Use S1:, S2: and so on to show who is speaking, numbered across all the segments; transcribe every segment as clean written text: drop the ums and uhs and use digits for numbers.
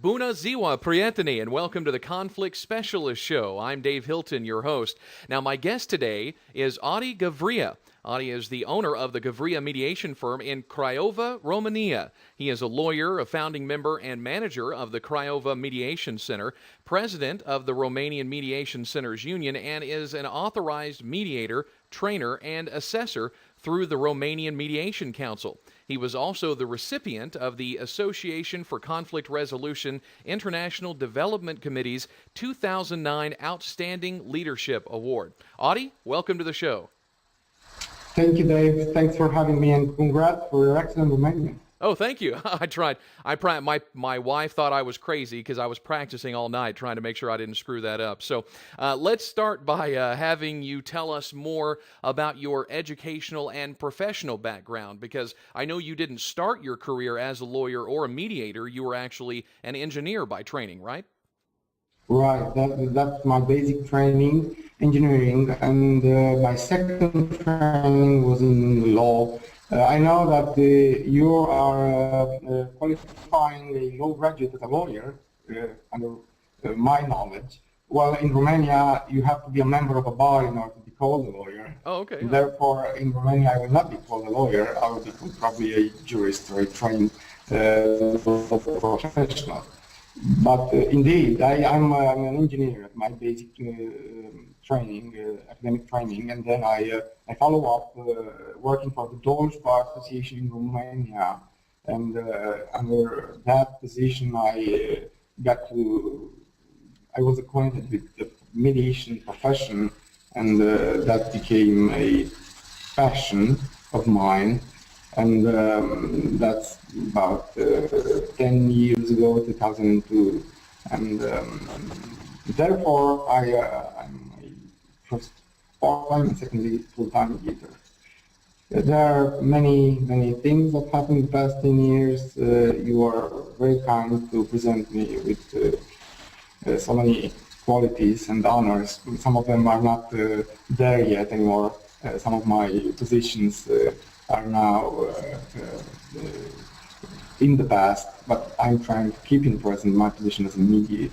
S1: Bună ziua, prieteni, and welcome to the Conflict Specialist Show. I'm Dave Hilton, your host. Now, my guest today is Adi Gavrila. Adi is the owner of the Gavrila mediation firm in Craiova, Romania. He is a lawyer, a founding member, and manager of the Craiova Mediation Center, president of the Romanian Mediation Centers Union, and is an authorized mediator, trainer, and assessor through the Romanian Mediation Council. He was also the recipient of the Association for Conflict Resolution International Development Committee's 2009 Outstanding Leadership Award. Adi, welcome to the show.
S2: Thank you, Dave. Thanks for having me, and congrats for your excellent Romanian.
S1: Oh, thank you. I tried. My wife thought I was crazy because I was practicing all night trying to make sure I didn't screw that up. So let's start by having you tell us more about your educational and professional background, because I know you didn't start your career as a lawyer or a mediator. You were actually an engineer by training, right?
S2: Right. That's my basic training, engineering, and my second training was in law. I know that you are qualifying a law graduate as a lawyer, under my knowledge. Well, in Romania, you have to be a member of a bar in order to be called a lawyer.
S1: Oh, okay.
S2: Therefore, in Romania, I will not be called a lawyer. I will be probably a jurist or a trained professional. But indeed, I'm an engineer at my basic training, academic training, and then I follow up working for the Deutsche Bar Association in Romania, and under that position I was acquainted with the mediation profession, and that became a passion of mine, and that's about 10 years ago, 2002, and therefore I'm a first part-time and secondly full-time mediator. There are many things that happened in the past 10 years. You are very kind to present me with so many qualities and honors. Some of them are not there yet anymore. Some of my positions are now in the past, but I'm trying to keep in present my position as a mediator.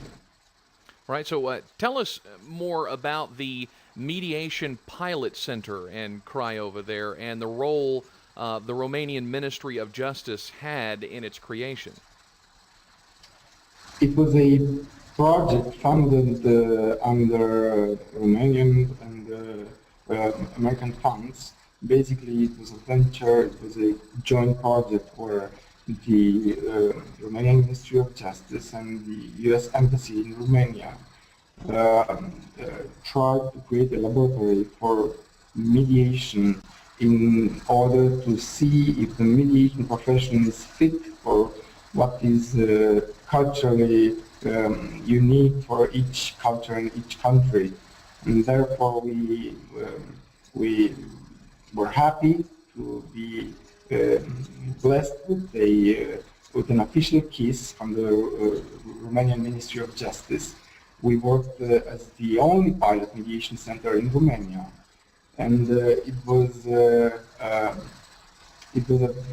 S1: Right, so tell us more about the Mediation Pilot Center in Craiova there and the role the Romanian Ministry of Justice had in its creation.
S2: It was a project funded under Romanian and American funds. Basically, it was a venture, it was a joint project where the Romanian Ministry of Justice and the U.S. Embassy in Romania tried to create a laboratory for mediation in order to see if the mediation profession is fit for what is culturally unique for each culture in each country. And therefore we were happy to be blessed with an official kiss from the Romanian Ministry of Justice. We worked as the only pilot mediation center in Romania, and it was a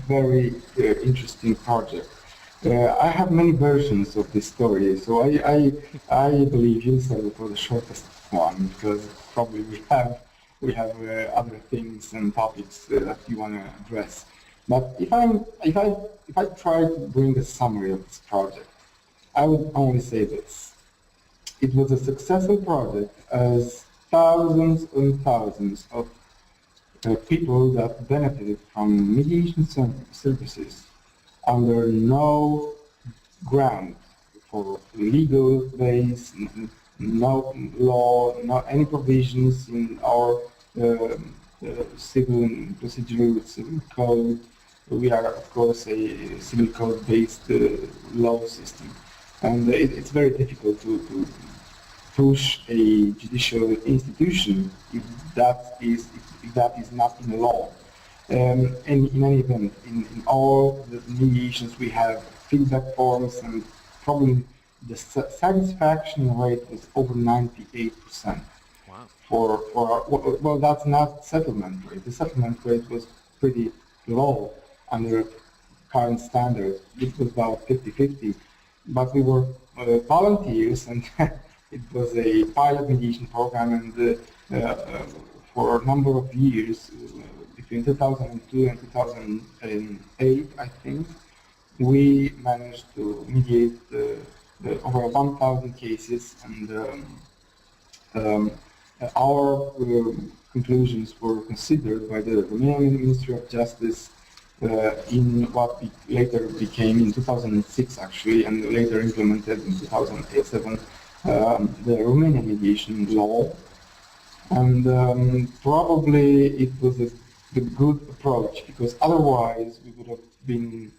S2: very interesting project. I have many versions of this story, so I believe you'll settle for the shortest one, because probably we have other things and topics that you want to address. But if I try to bring a summary of this project, I would only say this: it was a successful project, as thousands and thousands of people that benefited from mediation services under no ground for legal base, no law, not any provisions in our civil and procedural civil code. We are, of course, a civil code-based law system, and it's very difficult to push a judicial institution if that is not in the law. And in any event, in all the mediations we have feedback forms, and probably the satisfaction rate was over 98%.
S1: Wow.
S2: Well, that's not settlement rate. The settlement rate was pretty low under current standards. It was about 50-50. but we were volunteers, and it was a pilot mediation program, and for a number of years, between 2002 and 2008, I think, we managed to mediate over 1,000 cases, and our conclusions were considered by the Romanian Ministry of Justice in what later became in 2006 actually, and later implemented in 2007, the Romanian mediation law. And probably it was the good approach, because otherwise we would have been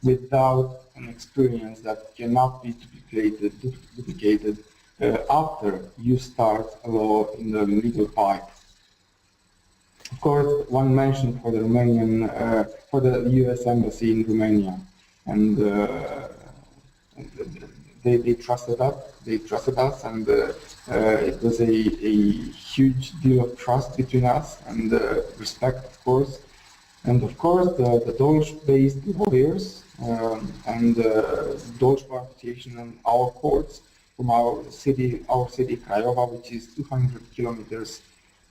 S2: without an experience that cannot be duplicated after you start a law in the legal pipe. Of course, one mention for the Romanian, for the U.S. Embassy in Romania, and they trusted us. They trusted us, and it was a huge deal of trust between us and respect, of course. And of course, the Dolj-based lawyers and the Dolj Bar Association and our courts from our city, Craiova, which is 200 kilometers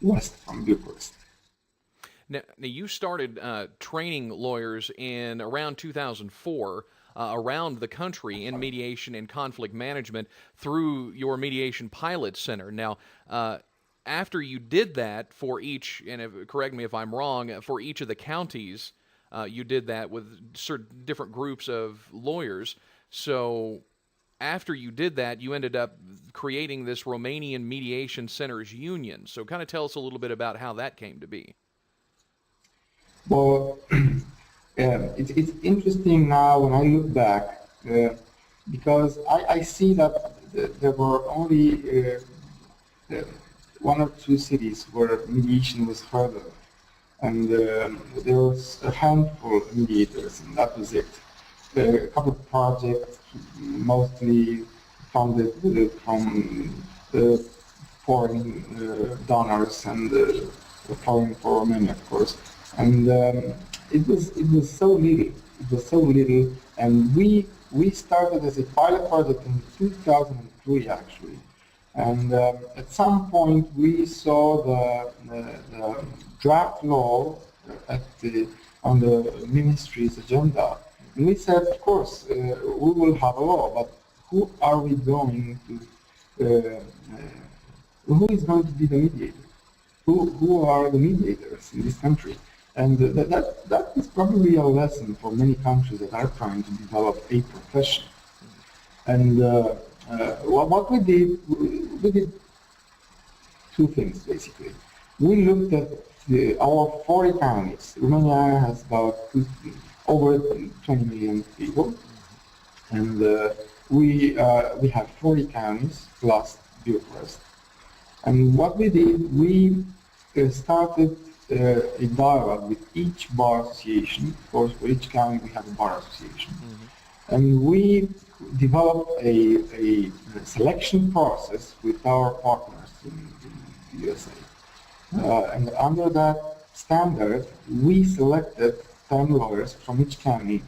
S2: west from Bucharest.
S1: Now you started training lawyers in around 2004 around the country in mediation and conflict management through your Mediation Pilot Center. Now, after you did that for each, and correct me if I'm wrong, for each of the counties, you did that with certain different groups of lawyers. So after you did that, you ended up creating this Romanian Mediation Centers Union. So kind of tell us a little bit about how that came to be.
S2: Well, it's interesting now when I look back, because I see that there were only one or two cities where mediation was heard of, and there was a handful of mediators, and that was it. A couple of projects, mostly funded from foreign donors and foreign for Romania, of course. And it was so little. It was so little, and we started as a pilot project in 2003 actually. And at some point we saw the draft law on the ministry's agenda, and we said, of course, we will have a law, but who are we going to? Who is going to be the mediator? Who are the mediators in this country? And that is probably a lesson for many countries that are trying to develop a profession. And what we did two things basically. We looked at our 40 counties. Romania has about over 20 million people, and we have 40 counties plus Bucharest. And what we did, we started a dialogue with each bar association. Of course, for each county we have a bar association. Mm-hmm. And we developed a selection process with our partners in the USA. And under that standard, we selected 10 lawyers from each county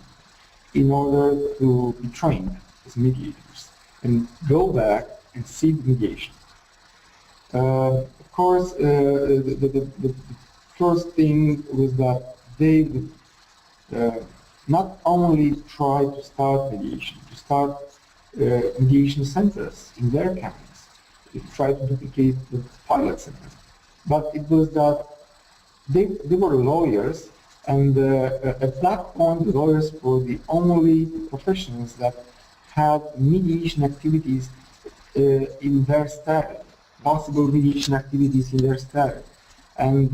S2: in order to be trained as mediators and go back and see the mediation. Of course, the first thing was that they would not only try to start mediation, to start mediation centers in their counties, to try to duplicate the pilot centers, but it was that they were lawyers, and at that point the lawyers were the only professionals that had mediation activities in their state, possible mediation activities in their state. And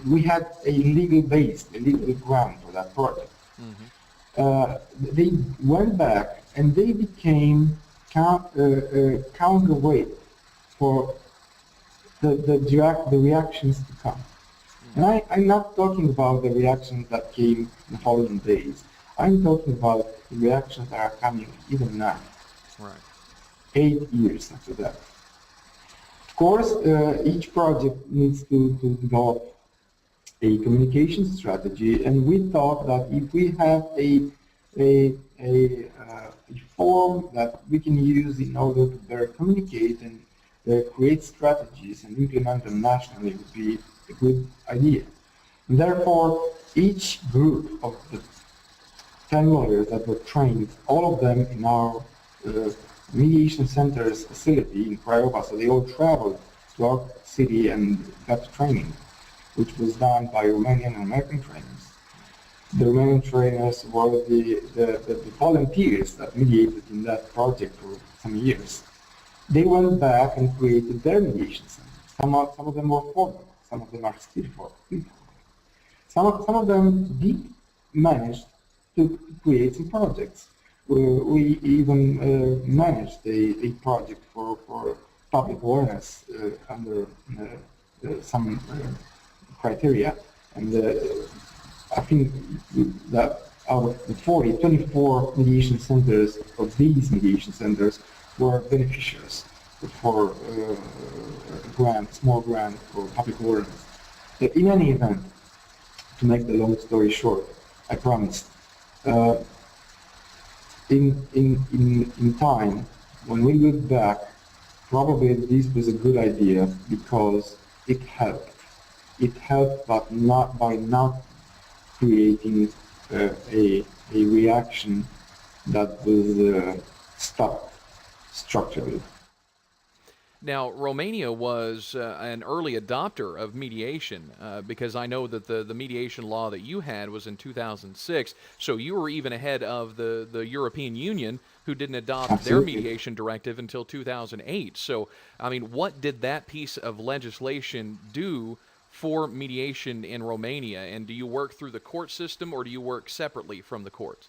S2: we had a legal base, a legal ground for that project. Mm-hmm. They went back and they became counterweight for the reactions to come. Mm-hmm. And I'm not talking about the reactions that came in the following days. I'm talking about the reactions that are coming even now. Right. 8 years after that. Of course, each project needs to develop a communication strategy, and we thought that if we have a form that we can use in order to better communicate and create strategies and implement them nationally would be a good idea. And therefore, each group of the 10 lawyers that were trained, all of them in our mediation center's facility in Craiova, so they all traveled to our city and got training, which was done by Romanian and American trainers. The Romanian trainers were the volunteers that mediated in that project for some years. They went back and created their mediation centers. Some of them were formal, some of them are still formal. Some of them did manage to create some projects. We even managed a project for public awareness under some criteria, and I think that out of the 24 mediation centers of these mediation centers were beneficiaries for small grant for public awareness. In any event, to make the long story short, I promised. In time, when we look back, probably this was a good idea because it helped. It helped, but not by not creating a reaction that was stopped structurally.
S1: Now, Romania was an early adopter of mediation because I know that the mediation law that you had was in 2006, so you were even ahead of the European Union, who didn't adopt
S2: Absolutely.
S1: their mediation directive until 2008. So, I mean, what did that piece of legislation do for mediation in Romania? And do you work through the court system, or do you work separately from the courts?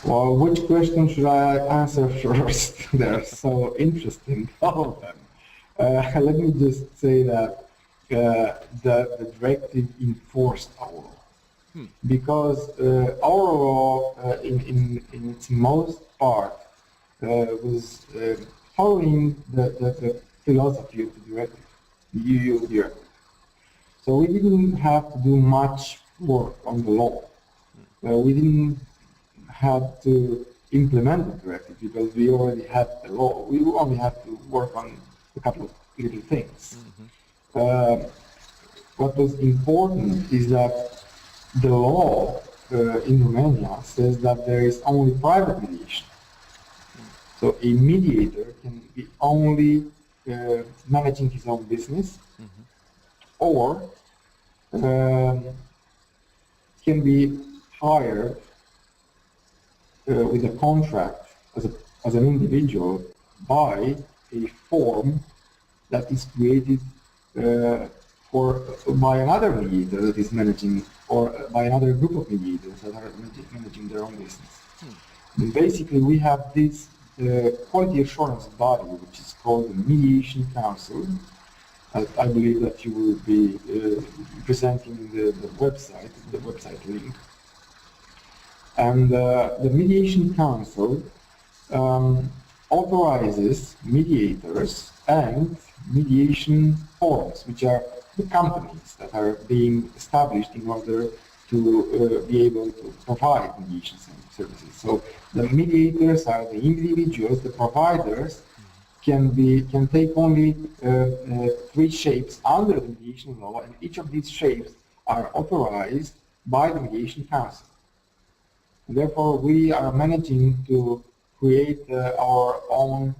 S2: Well, which question should I answer first? They're so interesting, all of them. Let me just say that the directive enforced our law. Because our law, in its most part, was following the philosophy of the directive, the EU directive. So we didn't have to do much work on the law. We didn't had to implement the directive because we already had the law. We only had to work on a couple of little things. What was important is that the law in Romania says that there is only private mediation. So a mediator can be only managing his own business, or can be hired with a contract as an individual by a firm that is created by another mediator that is managing, or by another group of mediators that are managing their own business. And basically, we have this quality assurance body, which is called the Mediation Council. I believe that you will be presenting the website link. And the Mediation Council authorizes mediators and mediation forums, which are the companies that are being established in order to be able to provide mediation services. So the mediators are the individuals. The providers can take only 3 shapes under the mediation law, and each of these shapes are authorized by the Mediation Council. Therefore, we are managing to create our own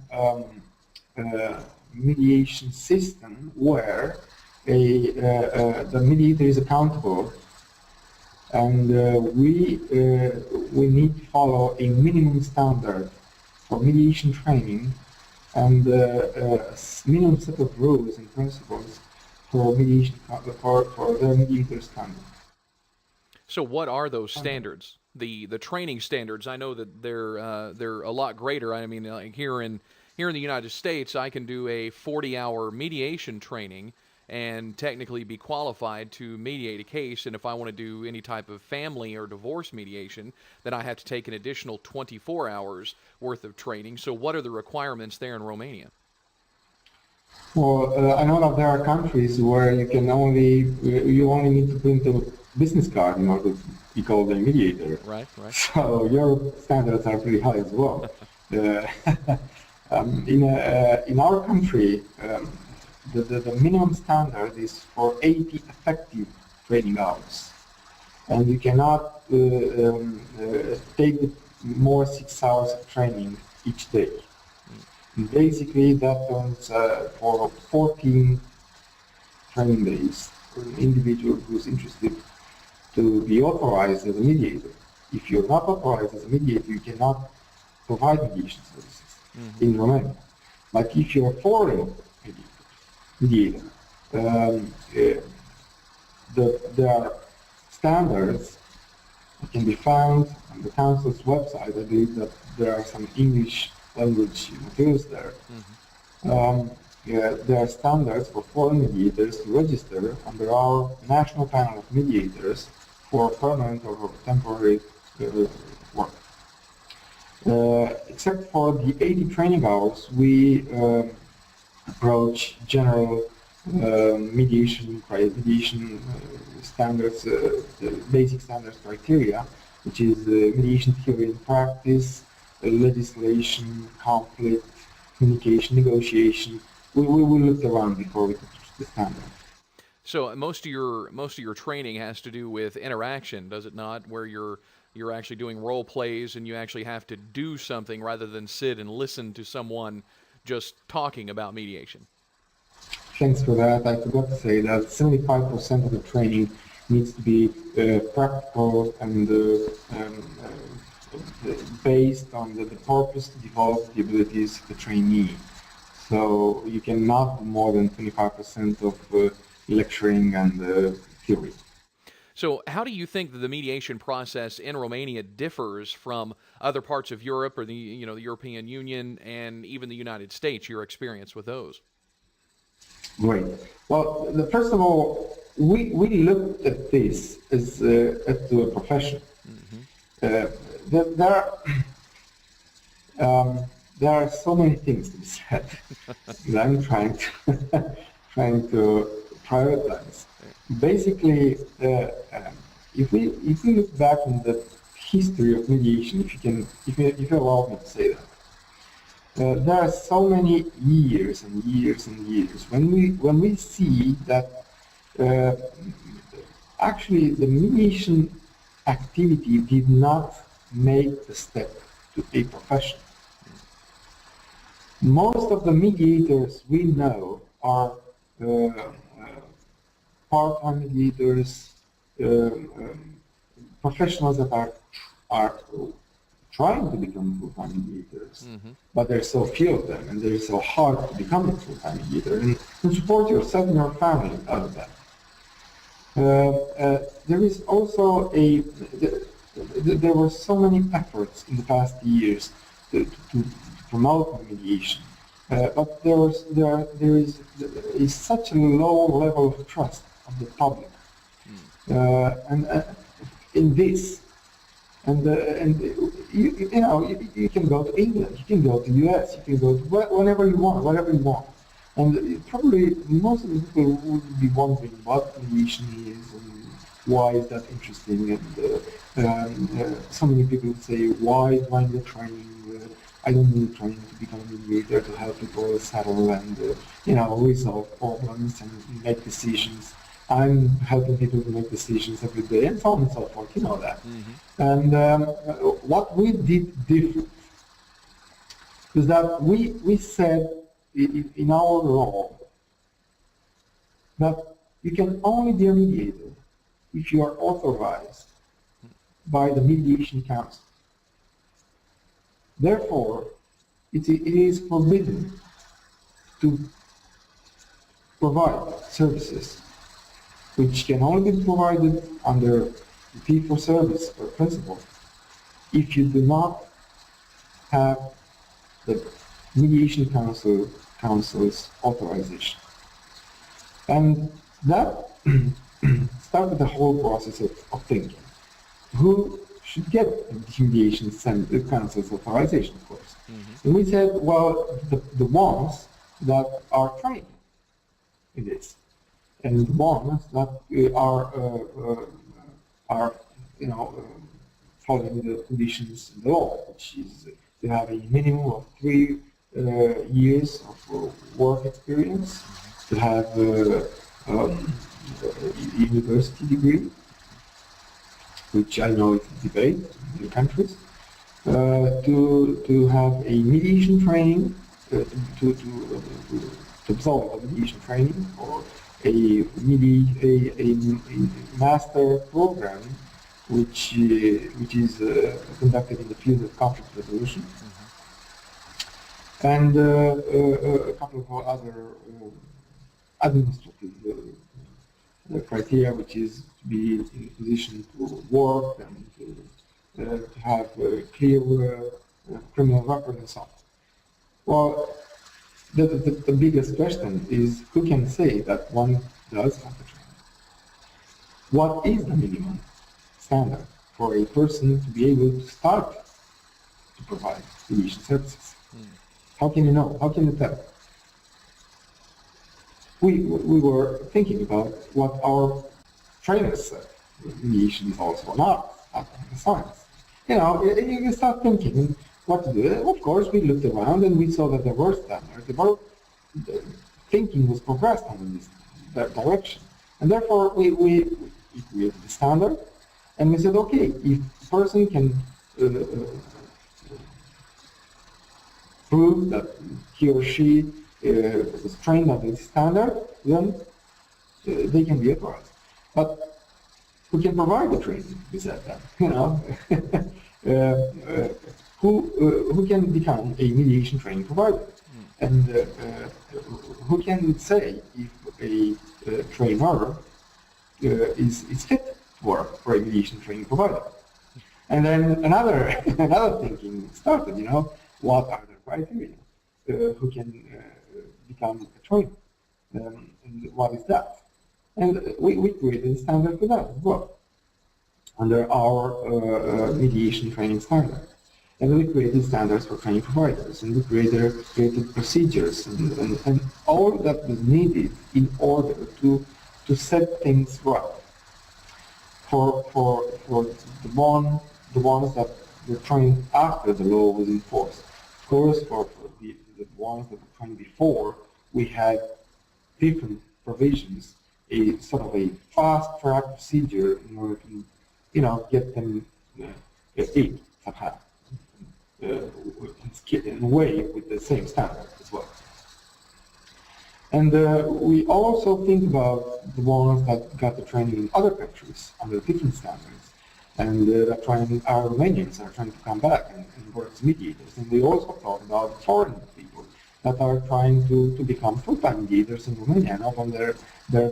S2: mediation system where the mediator is accountable, and we need to follow a minimum standard for mediation training and a minimum set of rules and principles for mediation for the mediator's conduct.
S1: So, what are those standards? The training standards. I know that they're a lot greater. I mean, like here in the United States, I can do a 40-hour mediation training and technically be qualified to mediate a case. And if I want to do any type of family or divorce mediation, then I have to take an additional 24 hours worth of training. So what are the requirements there in Romania?
S2: Well, I know that there are countries where you only need to print a business card in order to be called a mediator.
S1: Right, right.
S2: So your standards are pretty high as well. Uh, in our country, the minimum standard is for 80 effective training hours, and you cannot take more 6 hours of training each day. Basically, that turns for 14 training days for an individual who's interested to be authorized as a mediator. If you're not authorized as a mediator, you cannot provide mediation services in Romania. Like if you're a foreign mediator, there are standards that can be found on the council's website. I believe that there are some English language materials there. There are standards for foreign mediators to register under our national panel of mediators for permanent or temporary work. Except for the 80 training hours, we approach general mediation standards, basic standards criteria, which is mediation theory and practice, legislation, conflict, communication, negotiation. We looked around before we could reach the standard.
S1: So most of your training has to do with interaction, does it not? Where you're actually doing role plays and you actually have to do something rather than sit and listen to someone just talking about mediation.
S2: Thanks for that. I forgot to say that 75% of the training needs to be practical and based on the purpose to develop the abilities of the trainee. So you cannot do more than 25% of lecturing and theory.
S1: So how do you think that the mediation process in Romania differs from other parts of Europe or the European Union and even the United States, your experience with those?
S2: Great. Well, first of all, we looked at this as a profession. There are so many things to be said that I'm trying to prioritize. Basically, if we look back in the history of mediation, if you allow me to say that, there are so many years and years and years when we see that actually the mediation activity did not make the step to a profession. Most of the mediators we know are part-time mediators, professionals that are trying to become full-time mediators, but there are so few of them, and it's so hard to become a full-time mediator and support yourself and your family out of that. There is also there were so many efforts in the past years to promote mediation, but there is such a low level of trust of the public and in this. And you can go to England, you can go to US, you can go to wherever you want. And probably most of the people would be wondering what mediation is and why is that interesting. And so many people would say, why do I need training? I don't need training to become a mediator to help people settle and resolve problems and make decisions. I'm helping people to make decisions every day, and so on and so forth. You know that. And what we did different is that we said in our role that you can only be a mediator if you are authorized by the Mediation Council. Therefore, it is forbidden to provide services which can only be provided under the fee-for-service principle if you do not have the Mediation Council's authorization. And that started the whole process of thinking. Who should get the Mediation Council's authorization, of course? And we said, well, the ones that are trained in this, and ones that are following the conditions in the law, which is to have a minimum of 3 years of work experience, to have um, a university degree, which I know is a debate in the countries, to have a mediation training, to absolve a mediation training, or a master program which is conducted in the field of conflict resolution, and a couple of other administrative criteria, which is to be in a position to work and to have a clear criminal record and so on. Well, the biggest question is, who can say that one does have the training? What is the minimum standard for a person to be able to start to provide mediation services? How can you know? How can you tell? We were thinking about what our trainers said. Mediation is also an art, not a science. You start thinking what to do. Of course, we looked around and we saw that there were standards. The thinking was progressed in that direction. And therefore, we created the standard, and we said, okay, if a person can prove that he or she was trained under this standard, then they can be authorized. But who can provide the training? We said that. Who can become a mediation training provider? And who can say if a trainer is fit to work for a mediation training provider? And then another thinking started. What are the criteria? Who can become a trainer? And what is that? And we created a standard for that as well, under our mediation training standard. And we created standards for training providers, and we created procedures and all that was needed in order to set things right for the ones that were trained after the law was enforced. Of course, for the ones that were trained before, we had different provisions, a sort of a fast-track procedure in order to, get them in somehow. In a way with the same standard as well. And we also think about the ones that got the training in other countries under different standards, and that our Romanians are trying to come back and work as mediators. And we also thought about foreign people that are trying to become full-time mediators in Romania and open their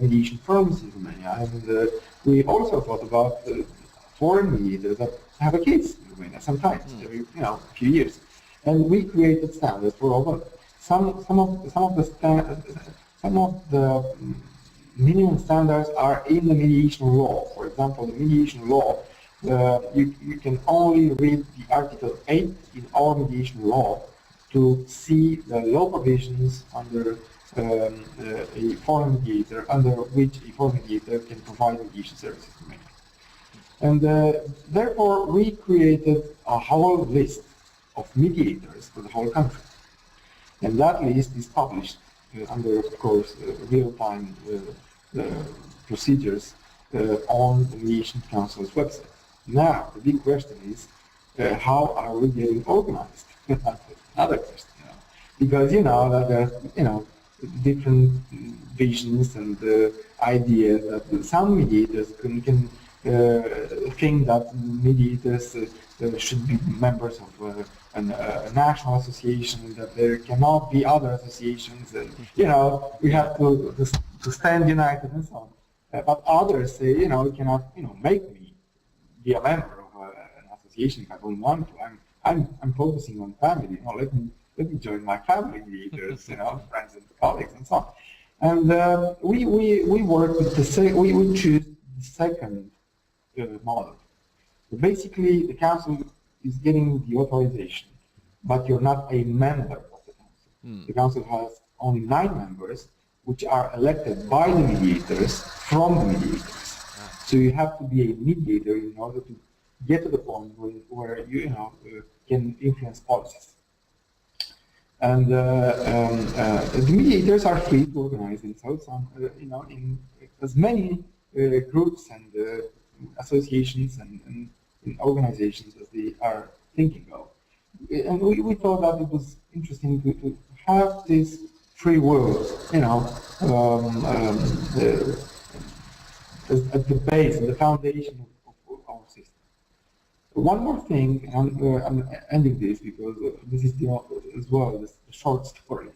S2: mediation firms in Romania. And we also thought about foreign mediators that have a case in Romania sometimes, every few years. And we created standards for all of them. Some of the minimum standards are in the mediation law. For example, the mediation law, you can only read the Article 8 in our mediation law to see the law provisions under a foreign mediator, under which a foreign mediator can provide mediation services in Romania. And therefore, we created a whole list of mediators for the whole country. And that list is published under, of course, real-time procedures on the Mediation Council's website. Now, the big question is, how are we getting organized? Another question, because that there are, different visions and ideas that some mediators can think that mediators should be members of a national association, that there cannot be other associations, and we have to stand united and so on. But others say, you cannot, make me be a member of an association if I don't want to. I'm focusing on family. Let me join my family mediators, friends and colleagues and so on. And we work with we choose the second model. Basically, the council is getting the authorization, but you're not a member of the council. The council has only 9 members, which are elected by the mediators from the mediators. So you have to be a mediator in order to get to the point where you can influence policies. And the mediators are free to organize themselves on, in as many groups and associations and organizations as they are thinking of. And we thought that it was interesting to have this free will, at the base, at the foundation of our system. One more thing, and I'm ending this because this is as well the short story.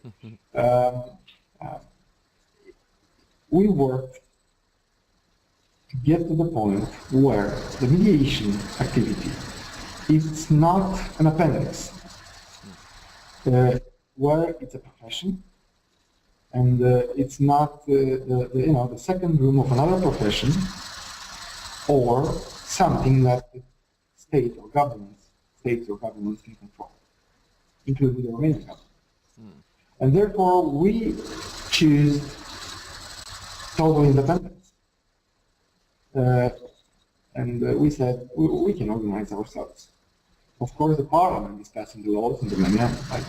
S2: We worked to get to the point where the mediation activity is not an appendix, where it's a profession, and it's not the second room of another profession, or something that the states or governments can control, including the Romanian government. And therefore, we choose total independence. And we said we can organize ourselves. Of course, the parliament is passing the laws in Romania, like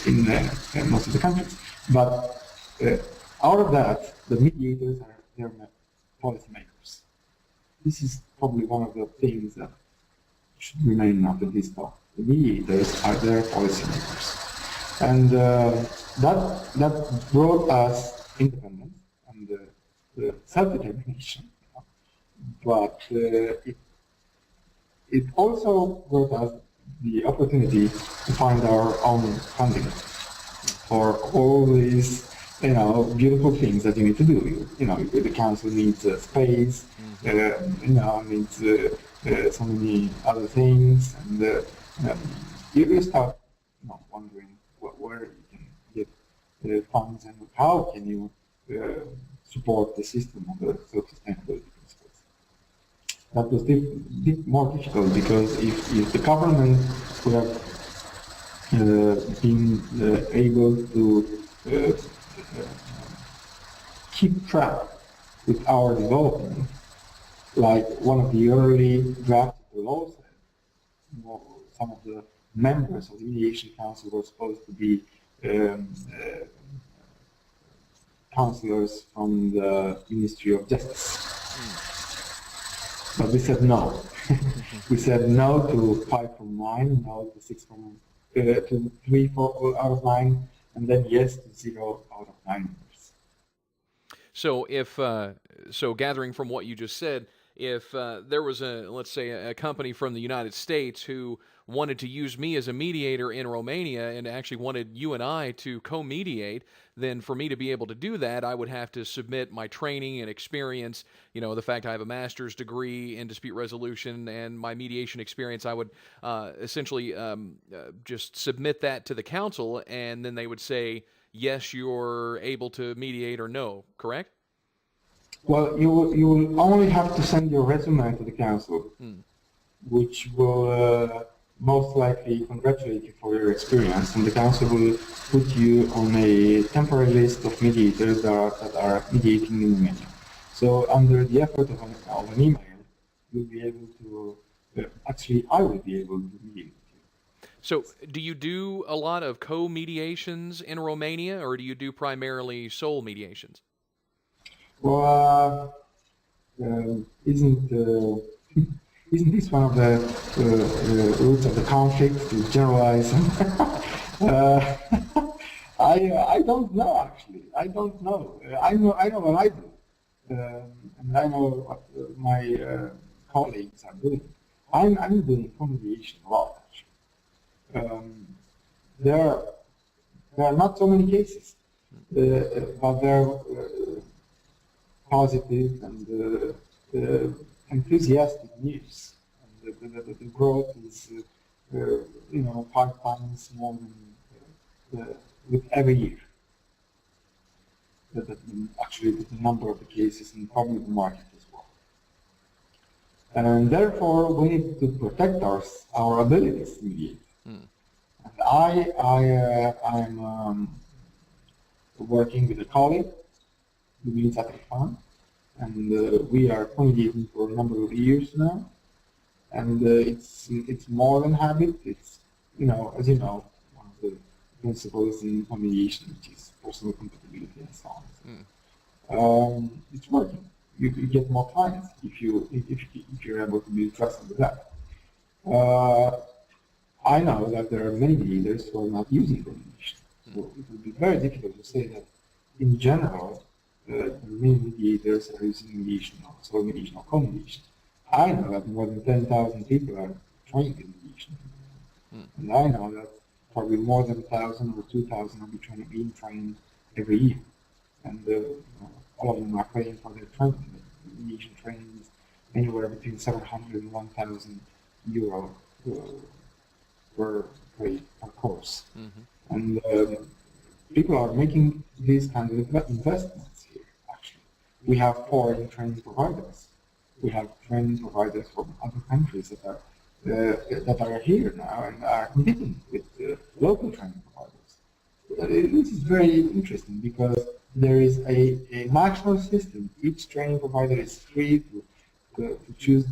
S2: in most of the countries. But out of that, the mediators are their policymakers. This is probably one of the things that should remain after this talk. The mediators are their policymakers, and that brought us independence and self-determination. But it also brought us the opportunity to find our own funding for all these, beautiful things that you need to do. The council needs space, needs so many other things, and you start, wondering where you can get funds and how can you support the system of the self-sustainability principles. That was more difficult because if the government would have been able to keep track with our development, like one of the early drafts of the law said, some of the members of the Mediation Council were supposed to be counselors from the Ministry of Justice. But we said no. We said no to 5 from 9, no to 6 from to 3 out of 9, and then yes to 0 out of 9 members.
S1: So so gathering from what you just said, if there was let's say a company from the United States who wanted to use me as a mediator in Romania and actually wanted you and I to co-mediate, then for me to be able to do that, I would have to submit my training and experience, the fact I have a master's degree in dispute resolution and my mediation experience. I would essentially just submit that to the council, and then they would say, yes, you're able to mediate, or no, correct?
S2: Well, you will only have to send your resume to the council, which will most likely congratulate you for your experience, and the council will put you on a temporary list of mediators that are mediating in Romania. So under the effort of an email, you'll be able to, actually I will be able to mediate with you.
S1: So do you do a lot of co-mediations in Romania, or do you do primarily sole mediations?
S2: Well, isn't this one of the roots of the conflict, to generalize? I don't know, actually. I don't know. I know what I do, and I know what my colleagues are doing. I'm doing co-mediation a lot, actually. There are not so many cases, but they're positive and enthusiastic news. And the growth is, 5 times more than with every year. Actually, the number of the cases and probably the market as well. And therefore, we need to protect our abilities to mediate. And I'm working with a colleague who meets at the farm, and we are communicating for a number of years now. And it's more than habit. It's, as you know, one of the principles in mediation, which is personal compatibility and so on. It's working. You get more clients if you're able to build trust with that. I know that there are many leaders who are not using the mediation. So it would be very difficult to say that in general, many mediators are using mediation, or mediation or co-mediation. I know that more than 10,000 people are trained in mediation. And I know that probably more than 1,000 or 2,000 are being trained every year. And all of them are paying for their training. The mediation training is anywhere between 700 and 1,000 euro per course. And people are making these kinds of investments here, actually. We have foreign training providers. We have training providers from other countries that are here now and are competing with local training providers. This is very interesting because there is a national system. Each training provider is free to choose,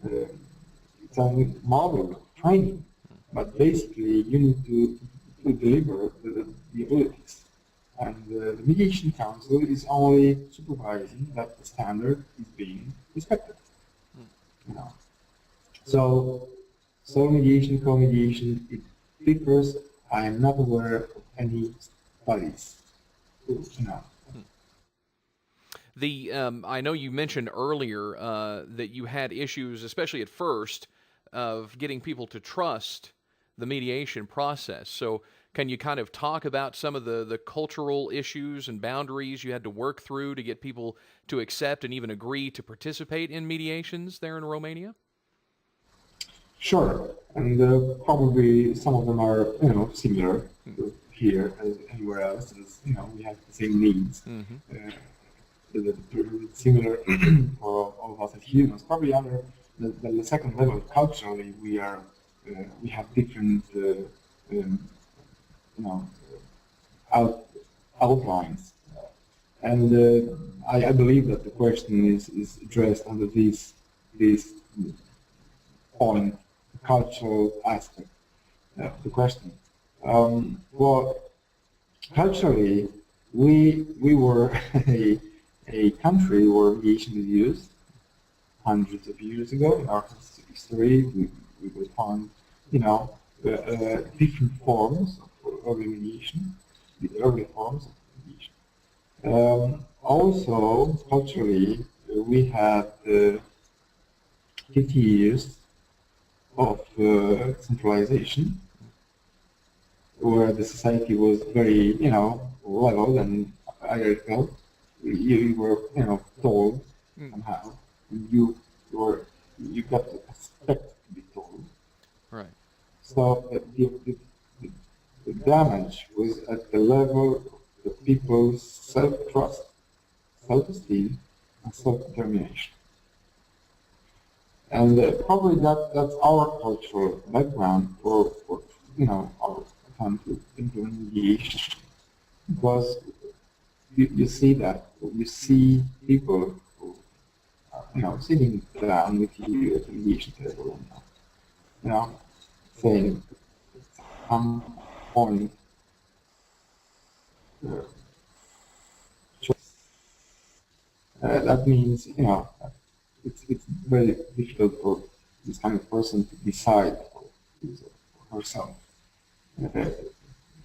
S2: its own model of training. But basically, you need to deliver the abilities. And the Mediation Council is only supervising that the standard is being respected. So mediation, co-mediation, it differs. I am not aware of any studies.
S1: I know you mentioned earlier that you had issues, especially at first, of getting people to trust the mediation process. So can you kind of talk about some of the cultural issues and boundaries you had to work through to get people to accept and even agree to participate in mediations there in Romania?
S2: Sure, and probably some of them are, similar here as anywhere else. As, we have the same needs. Similar for all of us as humans. Probably under the second level, culturally, we have different, outlines. And I believe that the question is addressed under this point, cultural aspect of the question. Well, culturally, we were a country where mediation is used hundreds of years ago. In our history, we will find, different forms of early mediation, the early forms of mediation. Also, culturally, we had 50 years of centralization, where the society was very, level and hierarchical. You were, told somehow, and you got to expect to be told.
S1: Right.
S2: So the damage was at the level of the people's self-trust, self-esteem, and self-determination. And probably that's our cultural background for our attempt to implement mediation. Because you see that, you see people who are, sitting down with you at the mediation table and, saying at some point, that means, it's very difficult for this kind of person to decide for herself.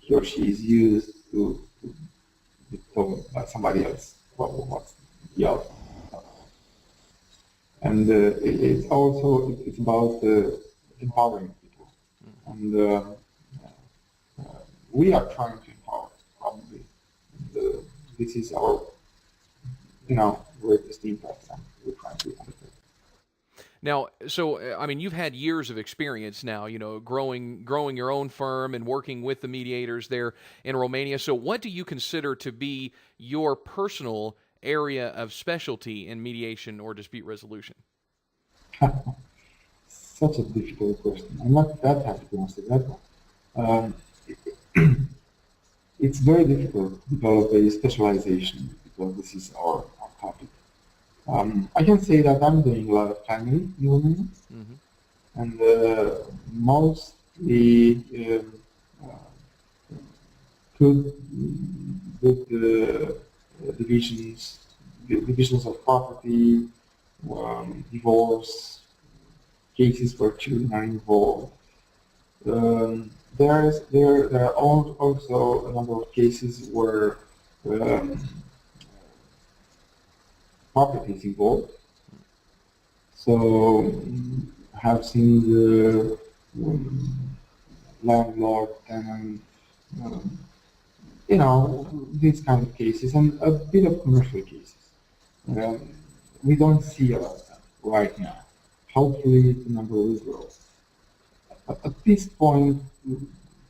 S2: He or she is used to be told by somebody else what's the outcome. And it's about empowering people. And we are trying to empower, probably. This is our, greatest impact, and we're trying to undertake.
S1: Now, so you've had years of experience now, growing your own firm and working with the mediators there in Romania. So what do you consider to be your personal area of specialty in mediation or dispute resolution?
S2: Such a difficult question. I'm not that happy to answer that one. it's very difficult to develop a specialization because this is our topic. I can say that I'm doing a lot of family in Romania,
S1: Hmm.
S2: and mostly good, divisions, divisions of property, divorce, cases where children are involved. There are also a number of cases where um, property is involved. So have seen the landlord, tenant, um, these kind of cases, and a bit of commercial cases. Um, we don't see a lot of that right now. Hopefully, the number will grow. At this point,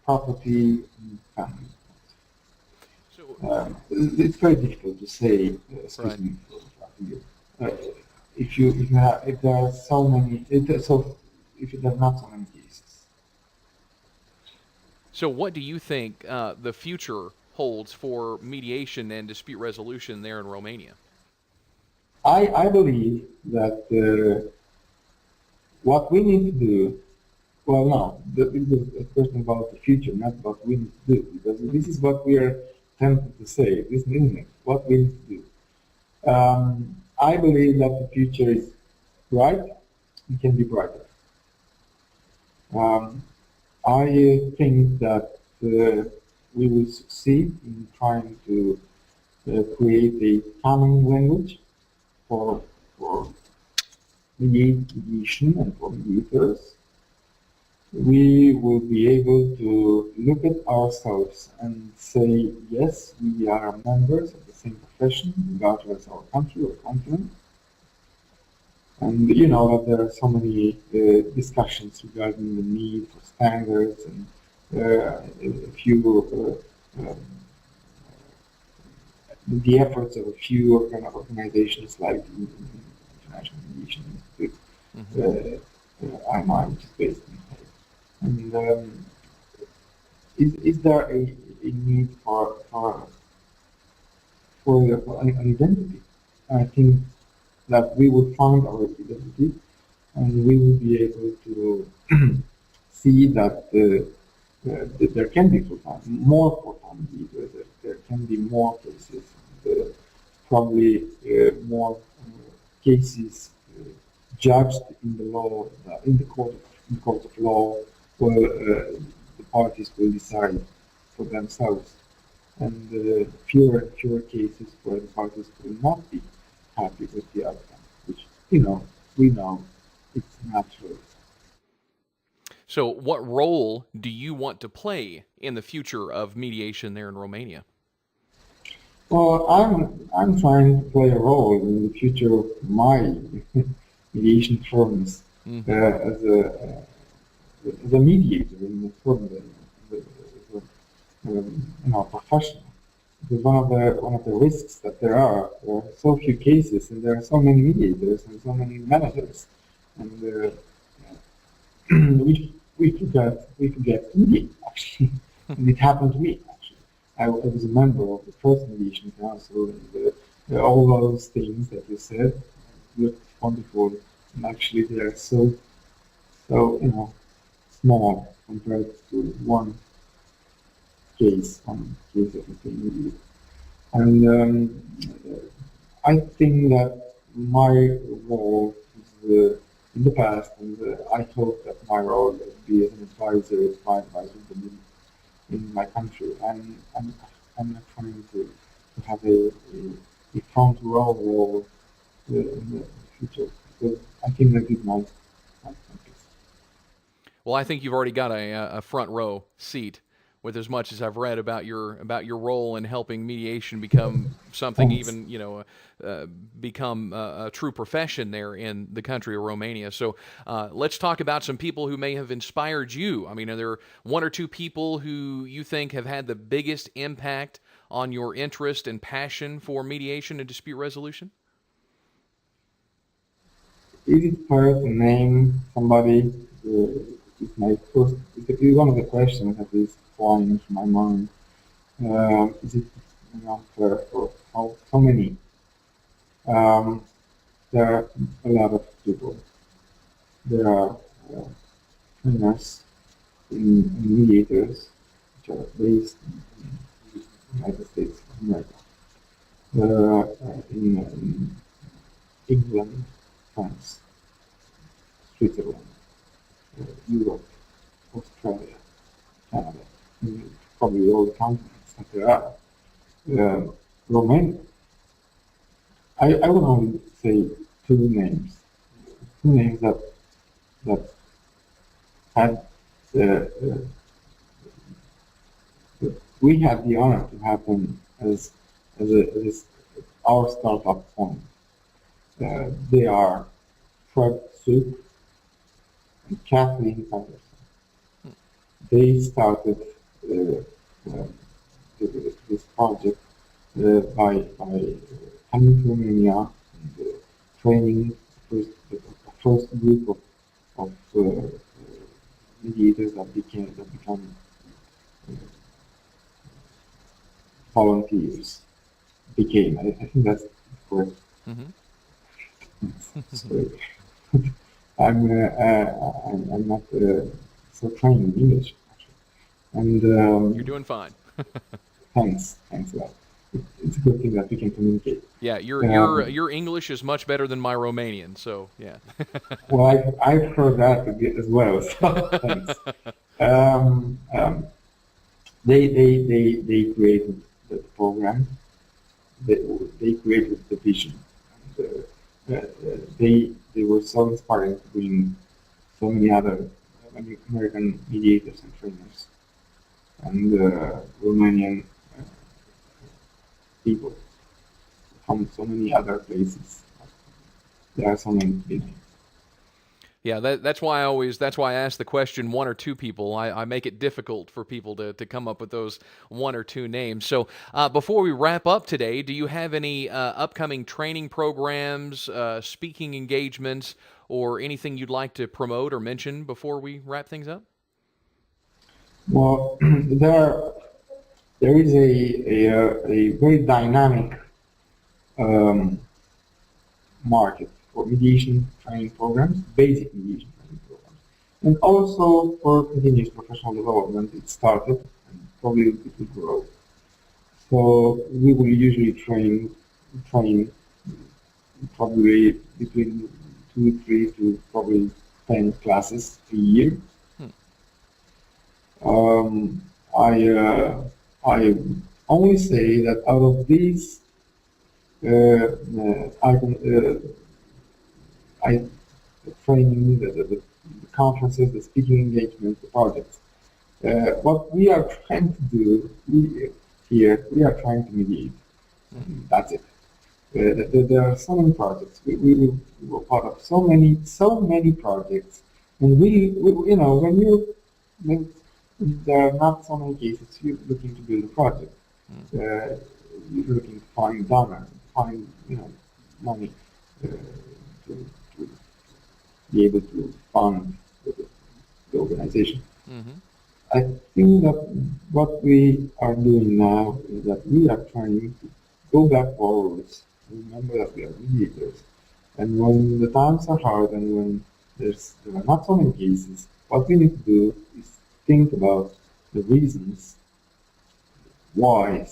S2: property and family.
S1: So,
S2: It's very difficult to say, excuse
S1: right.
S2: me for interrupting you. If there are so many, if there are not so many cases.
S1: So, what do you think the future holds for mediation and dispute resolution there in Romania?
S2: I believe that what we need to do, well, no, this is a question about the future, not what we need to do, because this is what we are tempted to say, this isn't it, what we need to do. I believe that the future is bright, it can be brighter. I think that we will succeed in trying to create a common language for mediation and for mediators. We will be able to look at ourselves and say, yes, we are members of the same profession, regardless of our country or continent. And you know that there are so many discussions regarding the need for standards and a few the efforts of a few organizations like the International Mediation Institute,
S1: Mm-hmm.
S2: IMI, which is based in Hague. And is there a need for an identity? I think that we will find our identity and we will be able to see that there can be more full-time leaders, that there can be more cases, and, probably more cases judged in the law, in the court of law, where the parties will decide for themselves, and fewer and fewer cases where the parties will not be happy with the outcome, which we know it's natural.
S1: So, what role do you want to play in the future of mediation there in Romania?
S2: Well, I'm trying to play a role in the future of my mediation firms
S1: Mm-hmm.
S2: as a mediator in the firm, as a professional. Because one of the risks that there are so few cases and there are so many mediators and so many managers, and we could get mediated actually, and it happened to me actually. I was a member of the first mediation council, and all those things that you said looked wonderful, and actually they are so small compared to one case of a mediated. And I think that my role is in the past, and I hope that my role will be as an advisor, as my advisor in my country. I'm not trying to have a front row role in the future, because I think that is my country.
S1: Well, I think you've already got a front row seat with as much as I've read about your role in helping mediation become something
S2: Thanks.
S1: even become a true profession there in the country of Romania. So let's talk about some people who may have inspired you. I mean, are there one or two people who you think have had the biggest impact on your interest and passion for mediation and dispute resolution?
S2: Is it fair to name somebody? It's my first. It's one of the questions that is flying into my mind. Is it enough for how many? Um, there are a lot of people. There are trainers in mediators, which are based in the United States of America. There are in England, France, Switzerland, Europe, Australia, Canada, probably all the continents that there are. Romania. I would only say two names that had we had the honor to have them as our startup point. They are Fred Soup and Kathleen Patterson. They started this project by coming to Romania and training the first group of mediators that become volunteers. Became, I think that's correct. Sorry. I'm not so trained in English, actually. And
S1: You're doing fine.
S2: thanks a lot. It's a good thing that we can communicate.
S1: Yeah, your English is much better than my Romanian, so yeah.
S2: Well, I've heard that as well. So thanks. They created the program. They created the vision. And, they were so inspiring to bring so many other American mediators and trainers and Romanian people from so many other places. There are so many people.
S1: Yeah, that's why I ask the question one or two people. I make it difficult for people to come up with those one or two names. So before we wrap up today, do you have any upcoming training programs, speaking engagements, or anything you'd like to promote or mention before we wrap things up?
S2: Well, there is a very dynamic market for mediation training programs, basic mediation training programs, and also for continuous professional development. It started and probably it will grow. So we will usually train probably between 2, 3 to probably 10 classes a year. I only say that out of these the training, the conferences, the speaking engagement, the projects. What we are trying to do we are trying to mediate. That's it. There are so many projects. We were part of so many projects, and when there are not so many cases, you're looking to build a project. You're looking to find donors, find money to be able to fund the organization. I think that what we are doing now is that we are trying to go back forwards. Remember that we are mediators, and when the times are hard and when there are not so many cases, what we need to do is think about the reasons why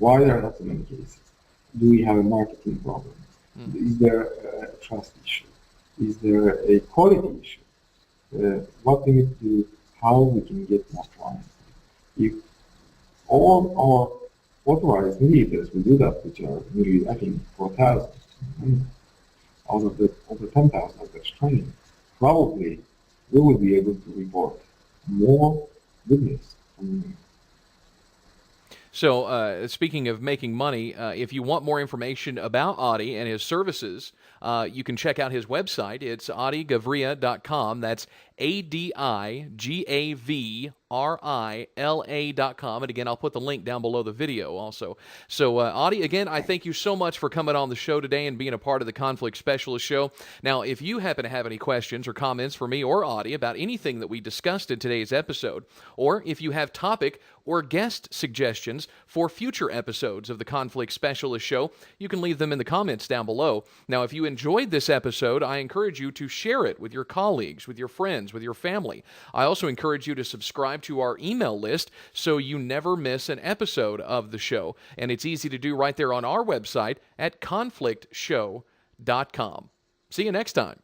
S2: there are not so many cases. Do we have a marketing problem? Is there a trust issue? Is there a quality issue? What we need to do, how we can get more clients. If all our authorized mediators will do that, which are nearly, I think, 4,000 out of the over 10,000 of that's training, probably we will be able to report more goodness from them.
S1: So, speaking of making money, if you want more information about Adi and his services, you can check out his website. It's adigavrila.com. That's ADIGAVRILA.com. RILA.com. And again, I'll put the link down below the video also. So, Adi, again, I thank you so much for coming on the show today and being a part of the Conflict Specialist Show. Now, if you happen to have any questions or comments for me or Adi about anything that we discussed in today's episode, or if you have topic or guest suggestions for future episodes of the Conflict Specialist Show, you can leave them in the comments down below. Now, if you enjoyed this episode, I encourage you to share it with your colleagues, with your friends, with your family. I also encourage you to subscribe to our email list so you never miss an episode of the show. And it's easy to do right there on our website at conflictshow.com. See you next time.